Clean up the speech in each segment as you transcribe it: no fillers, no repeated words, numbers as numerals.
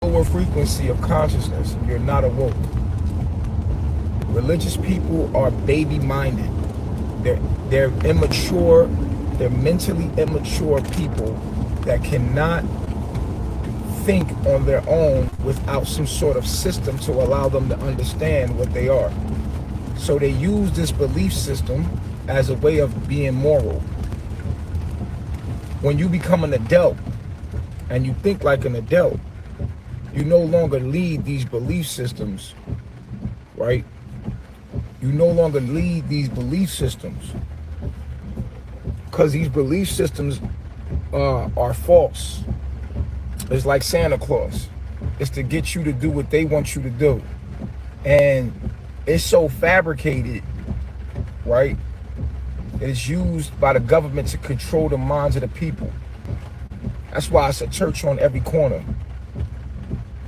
lower frequency of consciousness. You're not awoke. Religious people are baby-minded. They're immature. They're mentally immature people that cannot think on their own without some sort of system to allow them to understand what they are. So they use this belief system as a way of being moral. When you become an adult and you think like an adult, you no longer lead these belief systems, right? You no longer lead these belief systems because these belief systems are false. It's like Santa Claus. It's to get you to do what they want you to do. And it's so fabricated, right? It's used by the government to control the minds of the people. That's why it's a church on every corner.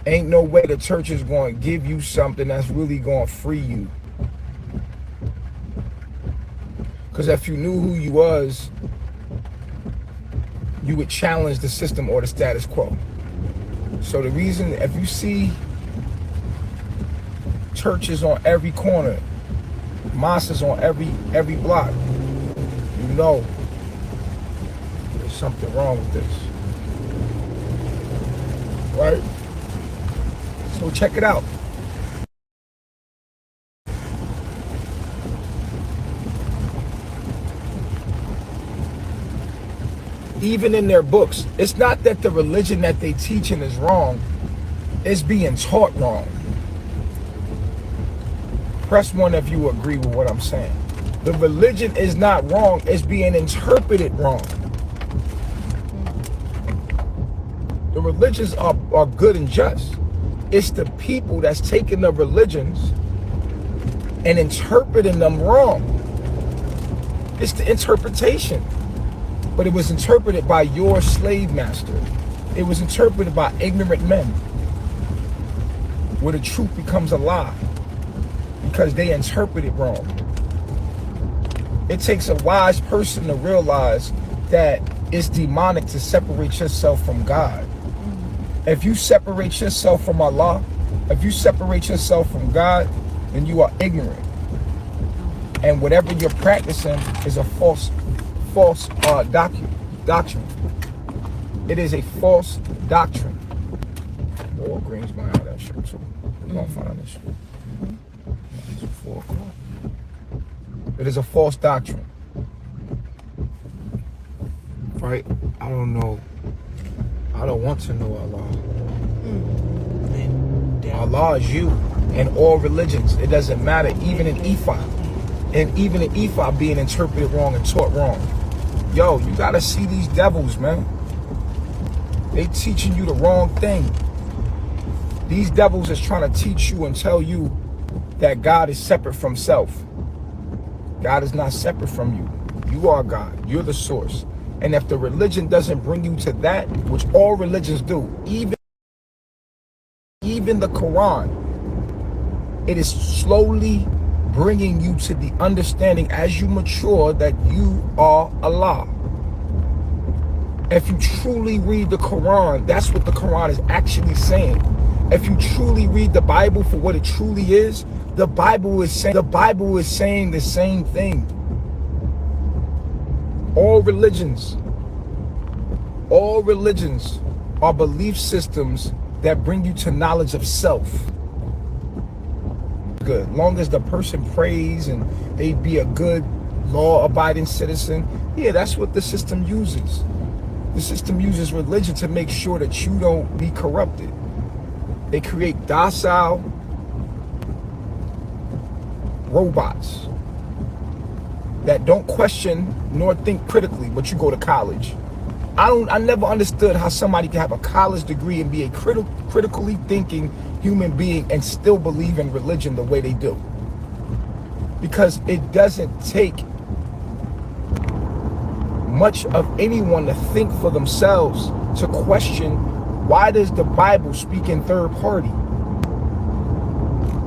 Ain't no way the church is going to give you something that's really going to free you. Because if you knew who you was, you would challenge the system or the status quo. So the reason, if you see churches on every corner, mosques on every block, you know there's something wrong with this, right? So check it out. Even in their books, it's not that the religion that they teaching is wrong, it's being taught wrong. Press 1 if you agree with what I'm saying. The religion is not wrong, it's being interpreted wrong. The religions are good and just. It's the people that's taking the religions and interpreting them wrong. It's the interpretation. But it was interpreted by your slave master. It was interpreted by ignorant men, where the truth becomes a lie because they interpret it wrong. It takes a wise person to realize that it's demonic to separate yourself from God. If you separate yourself from Allah, if you separate yourself from God, then you are ignorant. And whatever you're practicing is a false doctrine. It is a false doctrine. Walgreens might have that shit too. We're gonna find this shit. It's 4 o'clock. It is a false doctrine. Right? I don't know. I don't want to know Allah. Allah is you in all religions. It doesn't matter, even in Ifa. And even in Ifa being interpreted wrong and taught wrong. Yo, you gotta see these devils, man. They teaching you the wrong thing. These devils is trying to teach you and tell you that God is separate from self. God is not separate from you. You are God. You're the source. And if the religion doesn't bring you to that, which all religions do, even the Quran, it is slowly bringing you to the understanding as you mature that you are Allah. If you truly read the Quran, that's what the Quran is actually saying. If you truly read the Bible for what it truly is, the Bible is saying the same thing. All religions are belief systems that bring you to knowledge of self. Good. Long as the person prays and they be a good law-abiding citizen, yeah, that's what the system uses. The system uses religion to make sure that you don't be corrupted. They create docile robots that don't question nor think critically, but you go to college. I never understood how somebody can have a college degree and be a critically thinking human being and still believe in religion the way they do. Because it doesn't take much of anyone to think for themselves to question, why does the Bible speak in third party?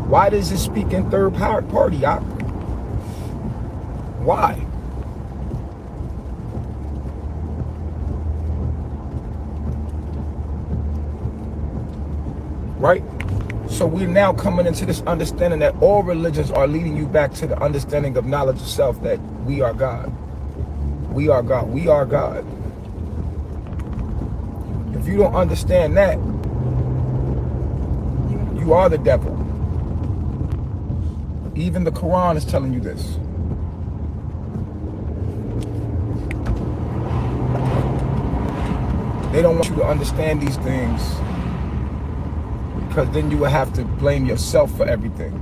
Why does it speak in third party? Why? So we're now coming into this understanding that all religions are leading you back to the understanding of knowledge of self, that we are God. We are God. We are God. If you don't understand that, you are the devil. Even the Quran is telling you this. They don't want you to understand these things, because then you will have to blame yourself for everything.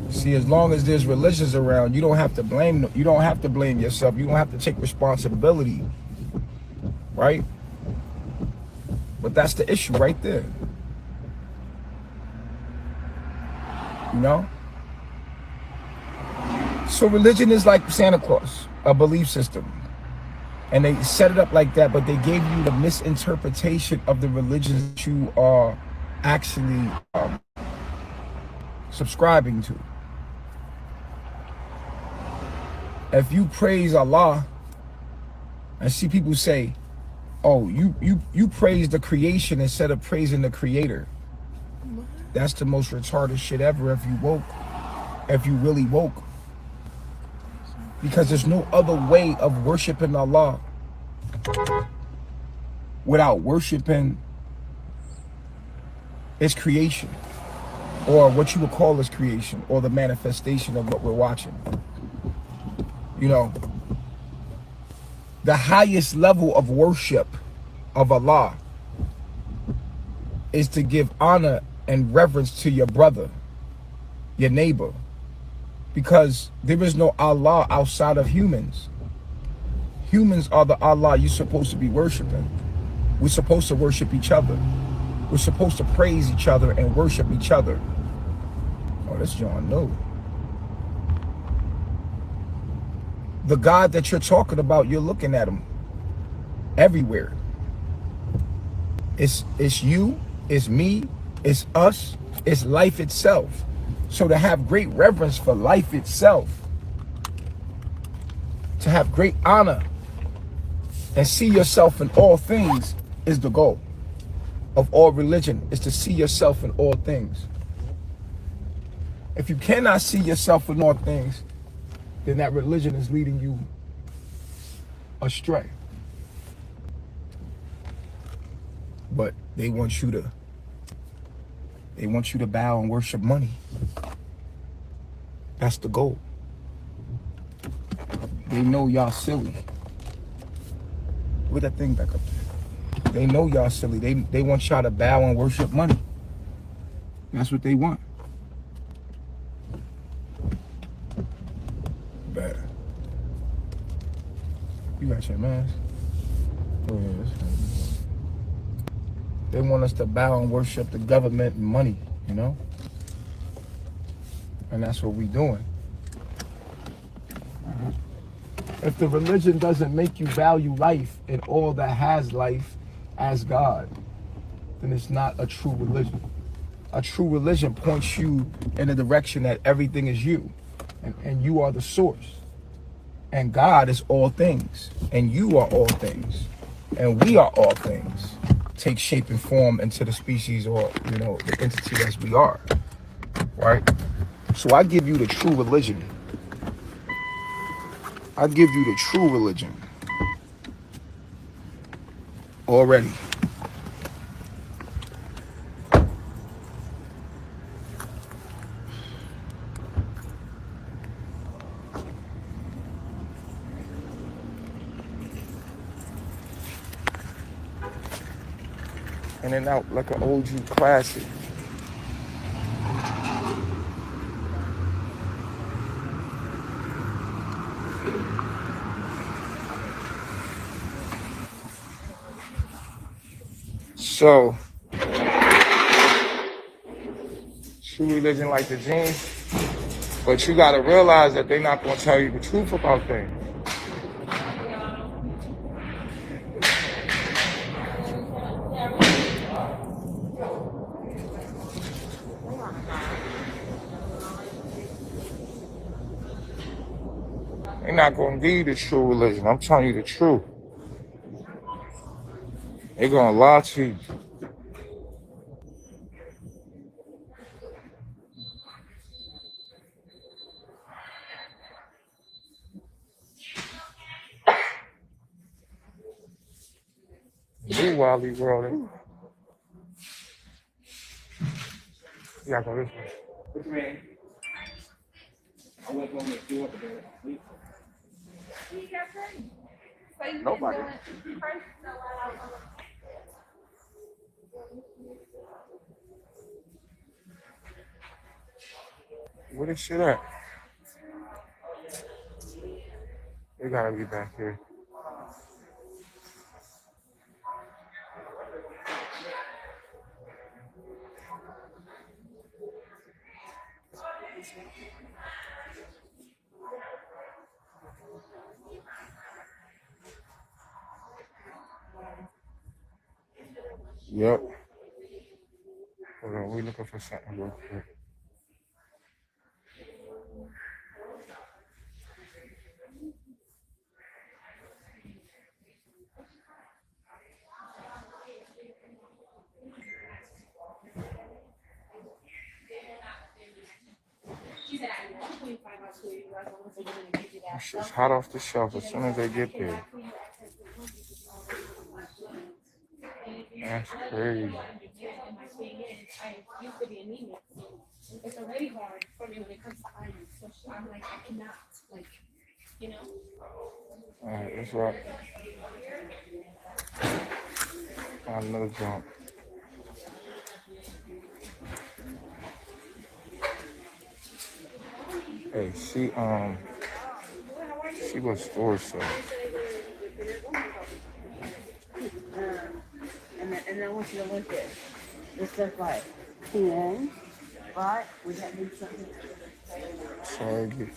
See, as long as there's religions around, you don't have to blame yourself. You don't have to take responsibility, right? But that's the issue right there. You know? So religion is like Santa Claus, a belief system. And they set it up like that, but they gave you the misinterpretation of the religion that you are actually subscribing to. If you praise Allah, and see people say, oh, you praise the creation instead of praising the creator. That's the most retarded shit ever if you woke. If you really woke. Because there's no other way of worshiping Allah without worshiping His creation, or what you would call His creation, or the manifestation of what we're watching. You know, the highest level of worship of Allah is to give honor and reverence to your brother, your neighbor, because there is no Allah outside of humans. Humans are the Allah you're supposed to be worshiping. We're supposed to worship each other. We're supposed to praise each other and worship each other. Oh, that's John. No. The God that you're talking about, you're looking at him everywhere. It's you, it's me, it's us, it's life itself. So to have great reverence for life itself, to have great honor and see yourself in all things is the goal of all religion, is to see yourself in all things. If you cannot see yourself in all things, then that religion is leading you astray. But they want you to bow and worship money. That's the goal. They know y'all silly. Put that thing back up there. They know y'all silly. They want y'all to bow and worship money. That's what they want. Bad. You got your mask? Oh yeah, that's fine. They want us to bow and worship the government and money, you know? And that's what we doing. If the religion doesn't make you value life and all that has life as God, then it's not a true religion. A true religion points you in the direction that everything is you, and you are the source. And God is all things, and you are all things, and we are all things. Take shape and form into the species, or, you know, the entity as we are, right? So I give you the true religion. I give you the true religion already. In and out like an OG classic. So, true religion like the genes, but you gotta realize that they're not gonna tell you the truth about things. They're not gonna give you the true religion. I'm telling you the truth. They're gonna lie to you. Blue Wally World. You gotta go this way. Which man? I went home and threw up again. Nobody. Where this shit at? They gotta be back here. Yep. Hold on, we looking for something real quick. This shit's hot off the shelf as soon as they get there. That's crazy. It's already hard for me when it comes to iron. So I'm like, I cannot, like, you know. Alright, let's rock. Find another jump. Hey, she was store stuff. And I want you to look at this stuff like 10, right? We got to do something. Target.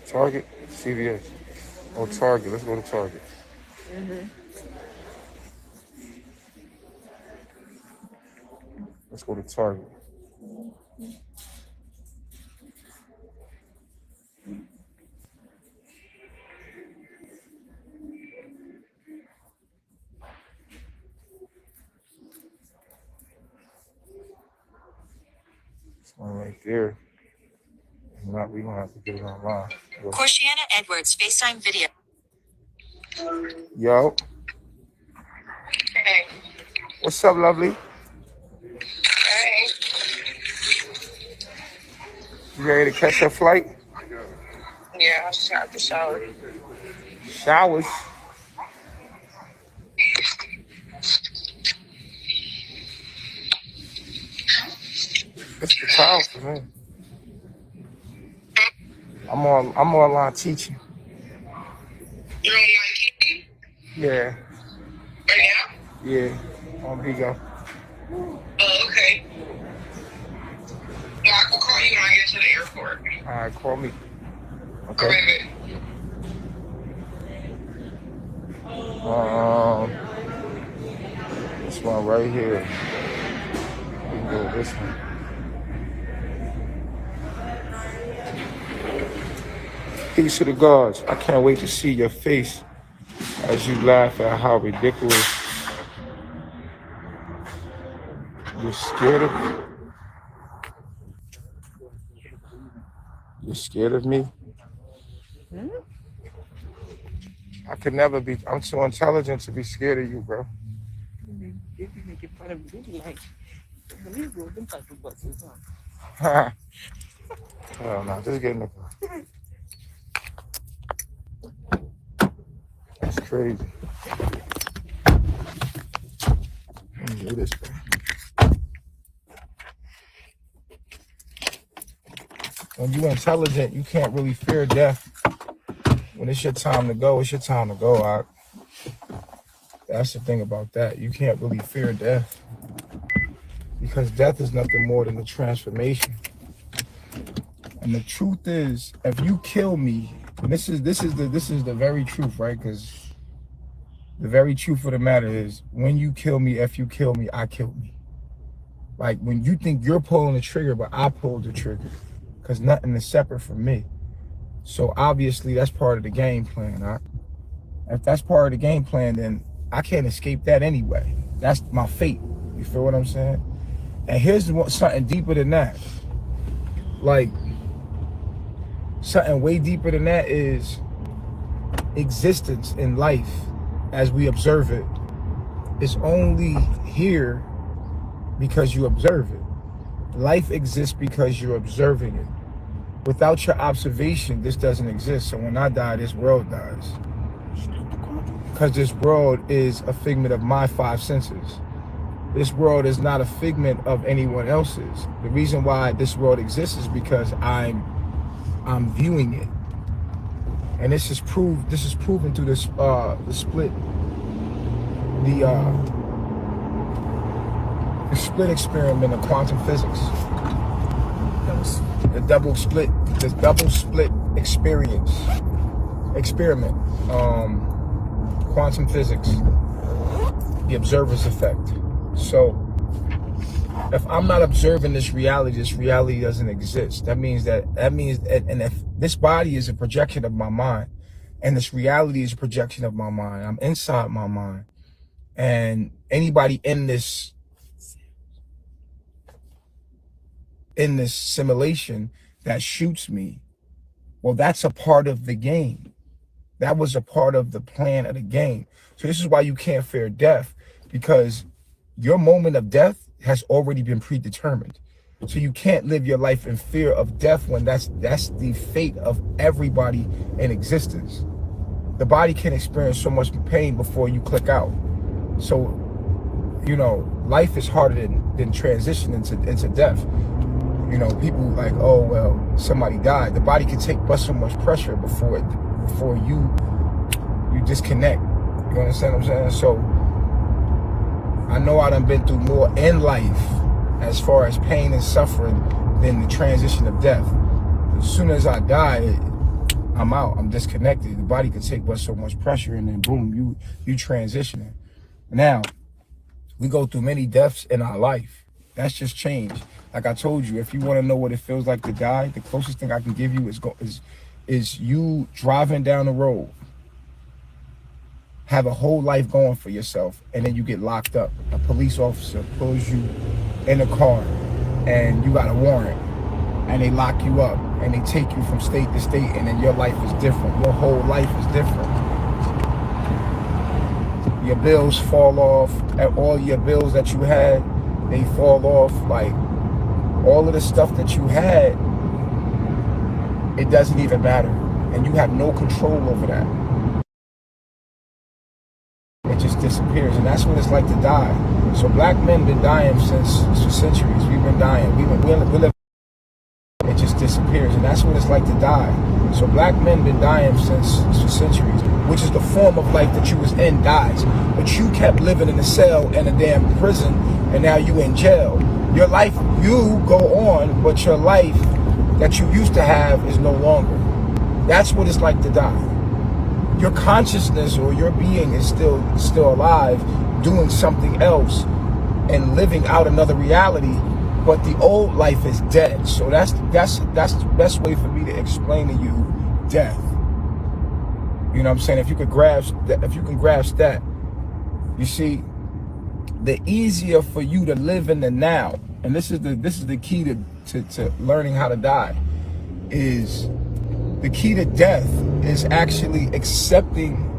Target? CVS. Oh, Target. Let's go to Target. Let's go to Target. This one right there. If not, we're going to have to get it online. Corshiana Edwards FaceTime video. Yo. Hey. What's up, lovely? Hey. You ready to catch your flight? Yeah, I just got the shower. Showers. It's the towel for me. I'm online teaching. You're online TV? Yeah. Right now? Yeah. On Bigo. Oh, okay. Well, I can call you when I get to the airport. Alright, call me. Okay. Okay. This one right here. We can go with this one. Peace to the gods. I can't wait to see your face as you laugh at how ridiculous. You're scared of me? You're scared of me? I could never be. I'm too intelligent to be scared of you, bro. Hell no, just get in the car. That's crazy. Let me do this, bro. When you're intelligent, you can't really fear death. When it's your time to go, it's your time to go. That's the thing about that. You can't really fear death. Because death is nothing more than a transformation. And the truth is, if you kill me, and this is the very truth, right? Because the very truth of the matter is, when you kill me, if you kill me, I killed me. Like when you think you're pulling the trigger, but I pulled the trigger, because nothing is separate from me. So obviously that's part of the game plan. Huh? If that's part of the game plan, then I can't escape that anyway. That's my fate. You feel what I'm saying? And here's something deeper than that. Like, something way deeper than that is, existence in life as we observe it is only here because you observe it. Life exists because you're observing it. Without your observation, this doesn't exist. So when I die, this world dies. Because this world is a figment of my five senses. This world is not a figment of anyone else's. The reason why this world exists is because I'm viewing it. And this is proven through this the split experiment of quantum physics. The double split experiment, quantum physics, the observer's effect. So if I'm not observing this reality doesn't exist. That means and if this body is a projection of my mind, and this reality is a projection of my mind, I'm inside my mind, and anybody in this simulation that shoots me, well, that's a part of the game. That was a part of the plan of the game. So this is why you can't fear death, because your moment of death has already been predetermined. So you can't live your life in fear of death when that's the fate of everybody in existence. The body can experience so much pain before you click out. So, you know, life is harder than transition into death. You know, people like, oh, well, somebody died. The body can take but so much pressure before you disconnect. You understand what I'm saying? So I know I done been through more in life as far as pain and suffering than the transition of death. As soon as I die, I'm out. I'm disconnected. The body can take but so much pressure, and then boom, you transitioning. Now, we go through many deaths in our life. That's just change. Like I told you, if you want to know what it feels like to die, the closest thing I can give you is you driving down the road, have a whole life going for yourself, and then you get locked up. A police officer pulls you in a car, and you got a warrant, and they lock you up, and they take you from state to state, and then your life is different. Your whole life is different. Your bills fall off, and all your bills that you had, they fall off. Like, all of the stuff that you had, it doesn't even matter. And you have no control over that. It just disappears. And that's what it's like to die. So black men been dying since for centuries. We've been dying. We live. It just disappears. And that's what it's like to die. So black men been dying since for centuries, which is the form of life that you was in dies. But you kept living in a cell in a damn prison, and now you in jail. Your life, you go on, but your life that you used to have is no longer. That's what it's like to die. Your consciousness or your being is still alive, doing something else and living out another reality, but the old life is dead. So that's the best way for me to explain to you death. You know what I'm saying? If you can grasp that, you see, the easier for you to live in the now, and this is the key to learning how to die, is the key to death is actually accepting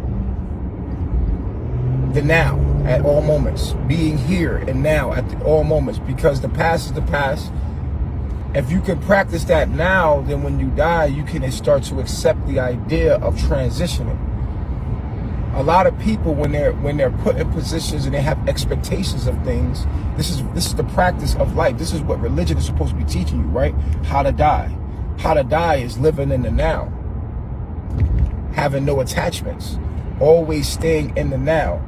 the now at all moments, being here and now at all moments, because the past is the past. If you can practice that now, then when you die, you can start to accept the idea of transitioning. A lot of people, when they're put in positions and they have expectations of things, this is the practice of life. This is what religion is supposed to be teaching you, right? How to die. How to die is living in the now, having no attachments, always staying in the now.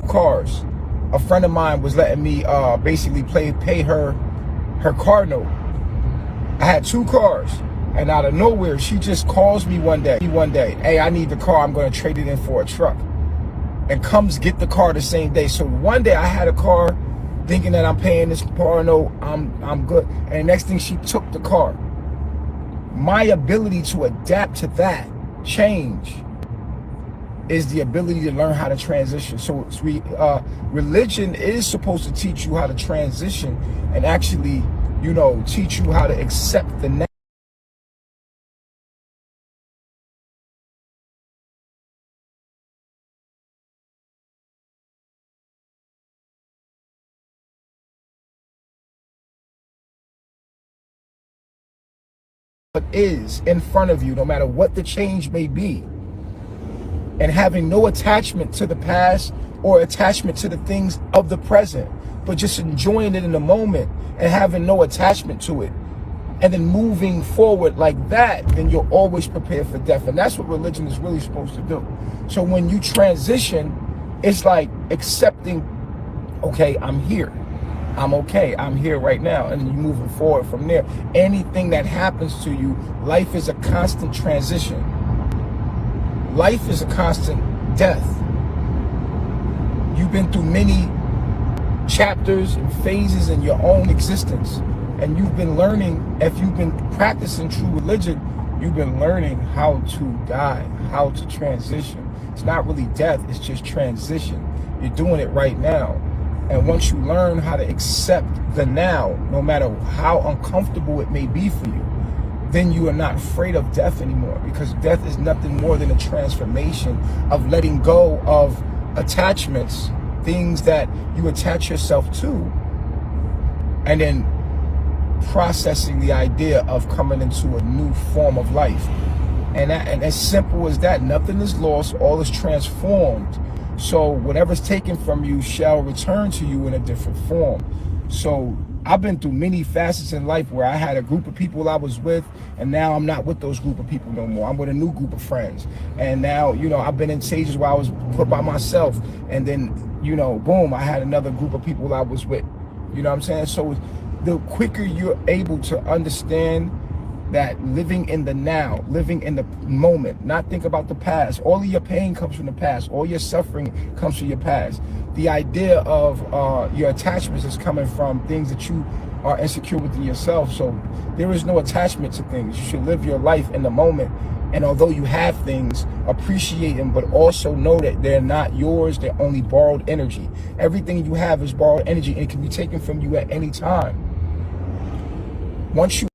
Cars. A friend of mine was letting me basically pay her car note. I had 2 cars, and out of nowhere, she just calls me one day, hey, I need the car, I'm gonna trade it in for a truck, and comes get the car the same day. So one day I had a car thinking that I'm paying this car note, I'm good, and the next thing she took the car. My ability to adapt to that change is the ability to learn how to transition. So religion is supposed to teach you how to transition and actually, you know, teach you how to accept the now. What is in front of you, no matter what the change may be, and having no attachment to the past or attachment to the things of the present, but just enjoying it in the moment and having no attachment to it, and then moving forward like that, then you're always prepared for death. And that's what religion is really supposed to do. So when you transition, it's like accepting, okay, I'm here. I'm okay. I'm here right now. And you're moving forward from there. Anything that happens to you, life is a constant transition. Life is a constant death. You've been through many chapters and phases in your own existence. And you've been learning, if you've been practicing true religion, you've been learning how to die, how to transition. It's not really death, it's just transition. You're doing it right now. And once you learn how to accept the now, no matter how uncomfortable it may be for you, then you are not afraid of death anymore, because death is nothing more than a transformation of letting go of attachments, things that you attach yourself to, and then processing the idea of coming into a new form of life. And as simple as that, nothing is lost, all is transformed. So whatever's taken from you shall return to you in a different form. So I've been through many facets in life where I had a group of people I was with, and now I'm not with those group of people no more. I'm with a new group of friends. And now, you know, I've been in stages where I was put by myself, and then, you know, boom, I had another group of people I was with. You know what I'm saying? So the quicker you're able to understand that living in the now, living in the moment, not think about the past. All of your pain comes from the past. All your suffering comes from your past. The idea of your attachments is coming from things that you are insecure within yourself. So there is no attachment to things. You should live your life in the moment. And although you have things, appreciate them, but also know that they're not yours. They're only borrowed energy. Everything you have is borrowed energy, and it can be taken from you at any time. Once you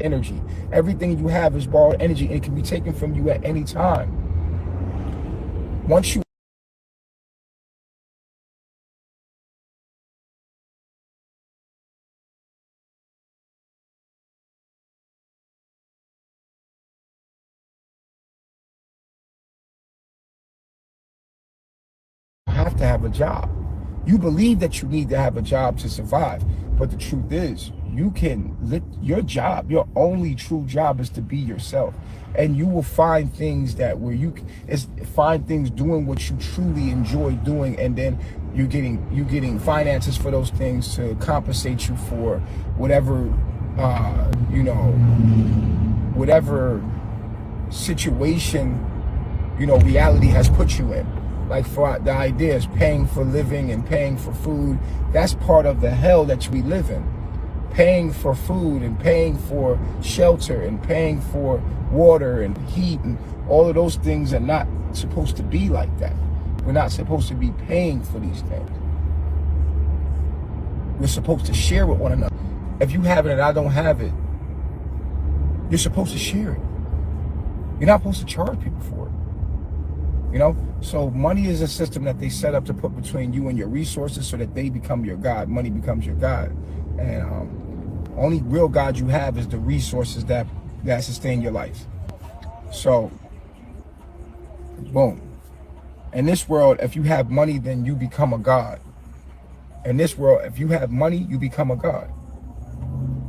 energy. Everything you have is borrowed energy, and it can be taken from you at any time. Once you have to have a job. You believe that you need to have a job to survive, but the truth is, you can your job, your only true job is to be yourself. And you will find things that where you find things doing what you truly enjoy doing, and then you're getting finances for those things to compensate you for whatever you know, whatever situation, you know, reality has put you in. Like, for the idea is paying for living and paying for food. That's part of the hell that we live in. Paying for food and paying for shelter and paying for water and heat, and all of those things are not supposed to be like that. We're not supposed to be paying for these things. We're supposed to share with one another. If you have it and I don't have it, you're supposed to share it. You're not supposed to charge people for it. You know, so money is a system that they set up to put between you and your resources so that they become your God. Money becomes your God. And only real God you have is the resources that sustain your life. So, boom. In this world, if you have money, then you become a God. In this world, if you have money, you become a God.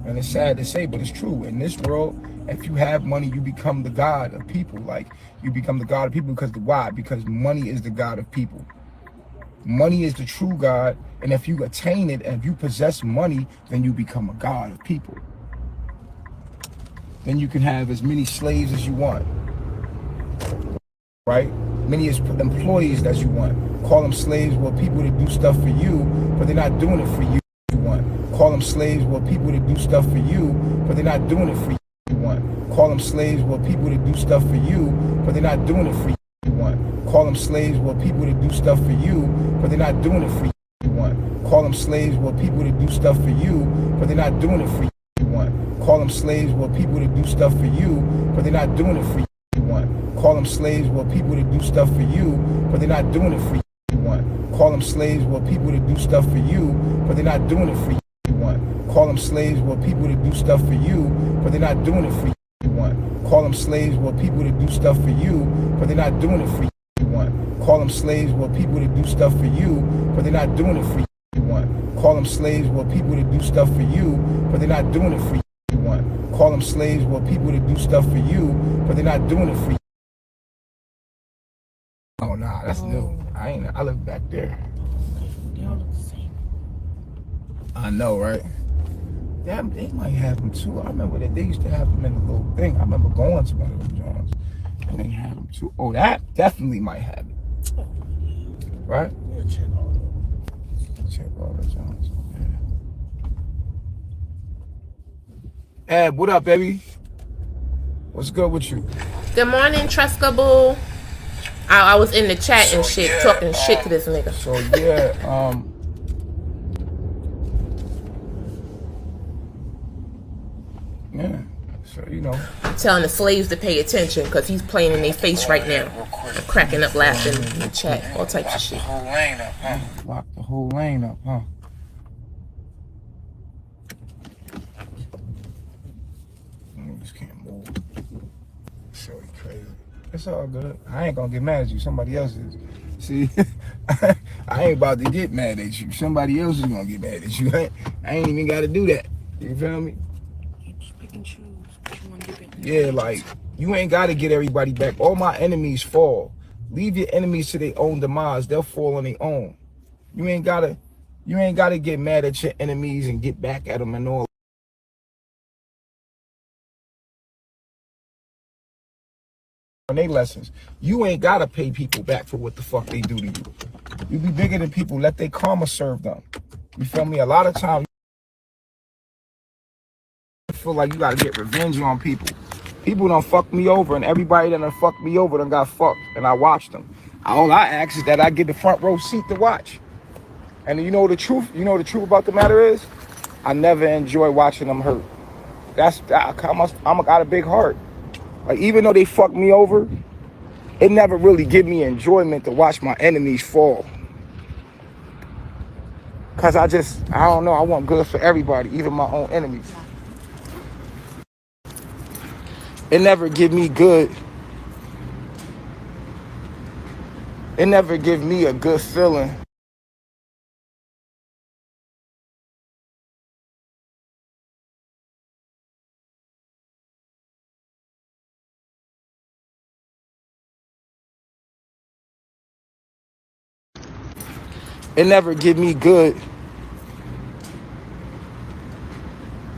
And it's sad to say, but it's true. In this world, If you have money, you become the god of people. Like, you become the god of people because why? Because money is the god of people. Money is the true God, and if you attain it, and if you possess money, then you become a god of people. Then you can have as many slaves as you want, right? Many as employees as you want. Call them slaves, well, people that do stuff for you, but they're not doing it for you. You want. Call them slaves, well, people that do stuff for you, but they're not doing it for you. You want. Call them slaves, well, people that do stuff for you, but they're not doing it for you. You want. Call them slaves, well, people that do stuff for you, but they're not doing it for you. You want. Call them slaves, well, people that do stuff for you, but they're not doing it for you. You want. Call them slaves, well, people that do stuff for you, but they're not doing it for you. You want. Call them slaves, well, people that do stuff for you, but they're not doing it for you. You want. Call them slaves, well, people that do stuff for you, but they're not doing it for you. You want. Call them slaves, well, people that do stuff for you, but they're not doing it for you. You want. Call them slaves, well, people that do stuff for you, but they're not doing it for you. You want. Call them slaves, well, people that do stuff for you, but they're not doing it for you. You want. Call them slaves, well, people that do stuff for you, but they're not doing it for you. You want. Call them slaves, well, people that do stuff for you, but they're not doing it for you. Oh nah, that's new. I live back there. They all look the same. I know, right? Damn, they might have them too. I remember that they used to have them in the little thing. I remember going to one of those joints. And they had them too. Oh, that definitely might have it. Right? Yeah, check all those. Check all the joints. Yeah. Ed, what up, baby? What's good with you? Good morning, Tresca Boo. I was in the chat and shit, talking shit to this nigga. So yeah, yeah. So you know, Telling the slaves to pay attention because he's playing in their face right now. I'm cracking up laughing in the chat, all types of shit. Whole lane up, huh? lock the whole lane up, huh? Niggas can't move. So crazy. It's all good. I ain't gonna get mad at you. Somebody else is. See, I ain't about to get mad at you. Somebody else is gonna get mad at you. I ain't even got to do that. You feel me? You just pick and choose what you want to give it. Yeah, like, you ain't got to get everybody back. All my enemies fall. Leave your enemies to their own demise. They'll fall on their own. You ain't gotta get mad at your enemies and get back at them and all. On their lessons, you ain't gotta pay people back for what the fuck they do to you. You be bigger than people. Let their karma serve them. You feel me? A lot of times, you feel like you gotta get revenge on people. People done fucked me over, and everybody that done fucked me over done got fucked, and I watched them. All I ask is that I get the front row seat to watch. And you know the truth. You know the truth about the matter is, I never enjoy watching them hurt. I got a big heart. Like, even though they fucked me over, it never really give me enjoyment to watch my enemies fall. Cause I don't know, I want good for everybody, even my own enemies. It never give me good. It never give me a good feeling. It never give me good.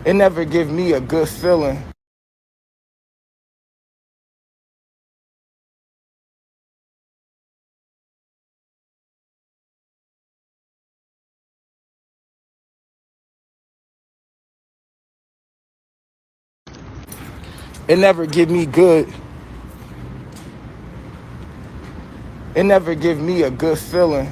It never give me a good feeling. It never give me good. It never give me a good feeling.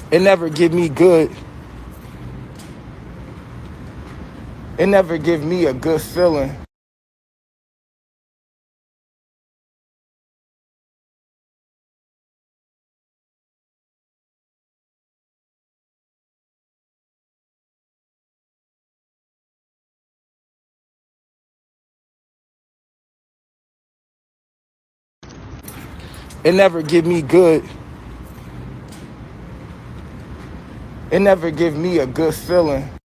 It never give me good. It never give me a good feeling. it never give me good. It never give me a good feeling